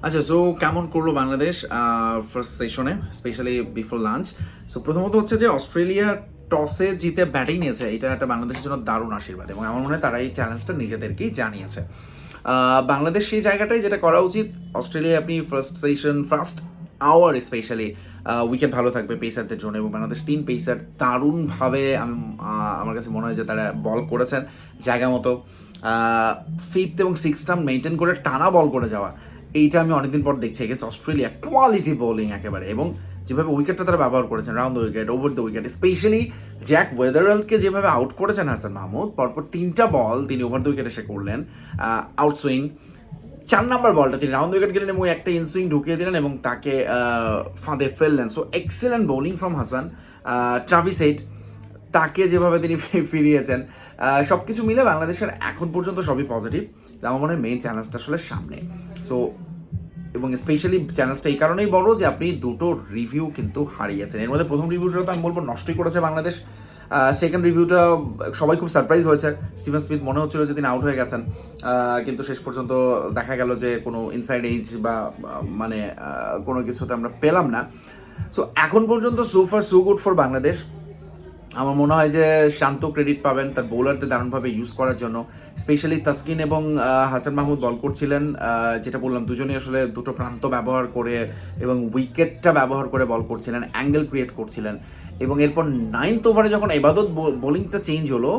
আচ্ছা, সো কেমন করলো বাংলাদেশ ফার্স্ট সেশনে, স্পেশালি বিফোর লাঞ্চ? সো প্রথমত হচ্ছে যে অস্ট্রেলিয়া টসে জিতে ব্যাটিং নিয়েছে, এটা একটা বাংলাদেশের জন্য দারুণ আশীর্বাদ এবং আমার মনে হয় তারা এই চ্যালেঞ্জটা নিজেদেরকেই জানিয়েছে। বাংলাদেশ সেই জায়গাটাই যেটা করা উচিত। অস্ট্রেলিয়া আপনি ফার্স্ট আওয়ার স্পেশালি উইকেট ভালো থাকবে পেসারদের জন্য এবং বাংলাদেশ 3 পেসার দারুণভাবে আমার কাছে মনে হয় যে তারা বল করেছেন জায়গা মতো। ফিফথ এবং সিক্সথ টার্ম মেনটেন করে টানা বল করে যাওয়া, এইটা আমি অনেকদিন পর দেখছি এগেন্স্ট অস্ট্রেলিয়া। কোয়ালিটি বোলিং একেবারে, এবং যেভাবে উইকেটটা তারা ব্যবহার করেছেন, round the wicket, over the wicket, specially Jack ওয়েদারওয়েলকে যেভাবে আউট করেছেন হাসান মাহমুদ, পরপর 3টা বল তিনি ওভার দ্য উইকেট এসে করলেন, আউট সুইং। 4 নম্বর বলটা তিনি রাউন্ড উইকেট গেলেন এবং একটা ইনসুইং ঢুকিয়ে দিলেন এবং তাকে ফাঁদে ফেললেন। So excellent bowling from Hasan. Travis head, তাকে যেভাবে তিনি ফিরিয়েছেন, সব কিছু মিলে বাংলাদেশের এখন পর্যন্ত সবই পজিটিভ। আমার মনে হয় মেইন চ্যালেঞ্জটা আসলে সামনে। সো এবং স্পেশালি চ্যালেঞ্জটা এই কারণেই বড় যে আপনি দুটো রিভিউ কিন্তু হারিয়েছেন। এর মধ্যে প্রথম রিভিউটা তো আমি বলবো নষ্টই করেছে বাংলাদেশ। সেকেন্ড রিভিউটা সবাই খুব সারপ্রাইজ হয়েছে। স্টিভেন স্মিথ মনে হচ্ছিল যে তিনি আউট হয়ে গেছেন, কিন্তু শেষ পর্যন্ত দেখা গেল যে কোনো ইনসাইড এজ বা মানে কোনো কিছুতে আমরা পেলাম না। সো এখন পর্যন্ত so far so good for Bangladesh. আমার মনে হয় যে শান্ত ক্রেডিট পাবেন তার বোলারদের দারুণভাবে ইউজ করার জন্য। স্পেশালি তাসকিন এবং হাসান মাহমুদ বল করছিলেন, যেটা বললাম দুজনেই আসলে দুটো প্রান্ত ব্যবহার করে এবং উইকেটটা ব্যবহার করে বল করছিলেন, অ্যাঙ্গেল ক্রিয়েট করছিলেন। এবং এরপর 9th ওভারে যখন এবাদত বোলিংটা চেঞ্জ হলো,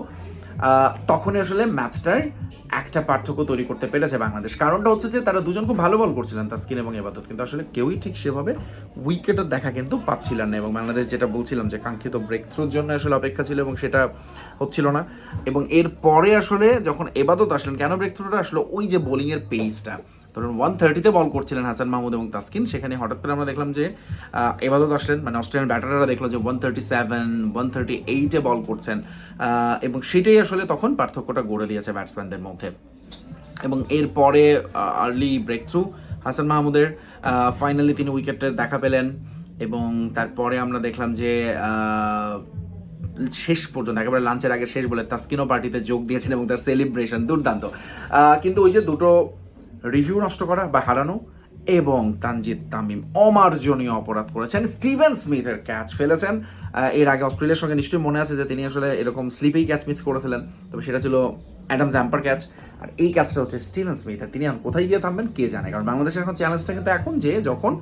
তখনই আসলে ম্যাচটার একটা পার্থক্য তৈরি করতে পেরেছে বাংলাদেশ। কারণটা হচ্ছে যে তারা দুজন খুব ভালো বল করছিলেন, তাসকিন এবং এবাদত, কিন্তু আসলে কেউই ঠিক সেভাবে উইকেটের দেখা কিন্তু পাচ্ছিলেন না। এবং বাংলাদেশ, যেটা বলছিলাম যে কাঙ্ক্ষিত ব্রেক থ্রুর জন্য আসলে অপেক্ষা ছিল এবং সেটা হচ্ছিল না। এবং এরপরে আসলে যখন এবাদত আসলেন, কেন ব্রেক থ্রুটা আসলো? ওই যে বোলিংয়ের পেসটা, ধরুন 130-তে বল করছিলেন হাসান মাহমুদ এবং তাসকিন, সেখানে হঠাৎ করে আমরা দেখলাম যে এবাদত আসলেন, মানে অস্ট্রেলিয়ান ব্যাটাররা দেখলো যে 137, 138-এ বল করছেন, এবং সেটাই আসলে তখন পার্থক্যটা গড়ে দিয়েছে ব্যাটসম্যানদের মধ্যে। এবং এরপরে আর্লি ব্রেক থ্রু হাসান মাহমুদের, ফাইনালি তিনি উইকেটের দেখা পেলেন। এবং তারপরে আমরা দেখলাম যে শেষ পর্যন্ত একেবারে লাঞ্চের আগে শেষ বলে তাসকিনও পার্টিতে যোগ দিয়েছেন এবং তার সেলিব্রেশন দুর্দান্ত। কিন্তু ওই যে দুটো রিভিউ নষ্ট করা বা হারানো, এবং তানজিদ তামিম অমার্জনীয় অপরাধ করেছেন, স্টিভেন স্মিথের ক্যাচ ফেলেছেন। এর আগে অস্ট্রেলিয়ার সঙ্গে নিশ্চয়ই মনে আছে যে তিনি আসলে এরকম স্লিপেই ক্যাচ মিস করেছিলেন, তবে সেটা ছিল অ্যাডাম জ্যাম্পার ক্যাচ। আর এই ক্যাচটা হচ্ছে স্টিভেন স্মিথ, আর তিনি কোথায় গিয়ে থামবেন কে জানে। কারণ বাংলাদেশের এখন চ্যালেঞ্জটা কিন্তু এখন যে যখন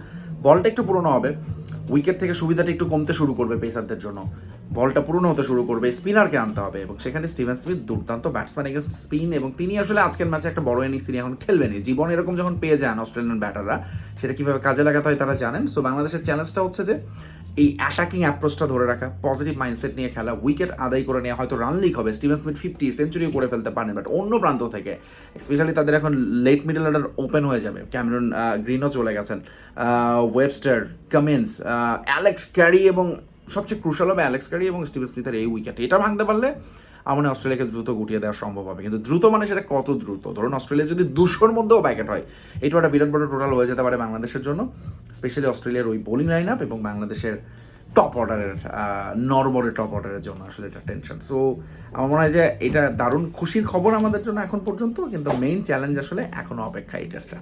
বলটা একটু পুরনো হবে, উইকেট থেকে সুবিধাটা একটু কমতে শুরু করবে পেসারদের জন্য, বলটা পুরনো হতে শুরু করবে, স্পিনারকে আনতে হবে, এবং সেখানে স্টিভেন স্মিথ দুর্দান্ত ব্যাটসম্যান এগেন্স্ট স্পিন, এবং তিনি আসলে আজকের ম্যাচে একটা বড় ইনিংস তিনি এখন খেলবেনই। জীবন এরকম যখন পেয়ে যান অস্ট্রেলিয়ান ব্যাটাররা, সেটা কীভাবে কাজে লাগাতে হয় তারা জানেন। সো বাংলাদেশের চ্যালেঞ্জটা হচ্ছে যে এই অ্যাটাকিং অ্যাপ্রোচটা ধরে রাখা, পজিটিভ মাইন্ডসেট নিয়ে খেলা, উইকেট আদায় করে নেওয়া। হয়তো রান লিক হবে, স্টিভেন স্মিথ 50 সেঞ্চুরিও করে ফেলতে পারেন, বাট অন্য প্রান্ত থেকে স্পেশালি তাদের এখন লেট মিডল অর্ডার ওপেন হয়ে যাবে। ক্যামেরন গ্রিনও চলে গেছেন, ওয়েবস্টার, কামিন্স, অ্যালেক্স ক্যারি, এবং সবচেয়ে ক্রুশাল হবে অ্যালেক্স ক্যারি এবং স্টিভেন স্মিথের এই উইকেট। এটা ভাঙতে পারলে আমার মনে হয় অস্ট্রেলিয়াকে দ্রুত গুটিয়ে দেওয়া সম্ভব হবে। কিন্তু দ্রুত মানে সেটা কত দ্রুত? ধরুন অস্ট্রেলিয়া যদি 200-র মধ্যেও ব্যাকেট হয়, এটা একটা বিরাট বড় টোটাল হয়ে যেতে পারে বাংলাদেশের জন্য। স্পেশালি অস্ট্রেলিয়ার ওই বোলিং লাইন আপ এবং বাংলাদেশের টপ অর্ডারের নরবরের টপ অর্ডারের জন্য আসলে এটা টেনশন। সো আমার মনে হয় যে এটা দারুণ খুশির খবর আমাদের জন্য এখন পর্যন্ত, কিন্তু মেইন চ্যালেঞ্জ আসলে এখনও অপেক্ষা এই টেস্টটা।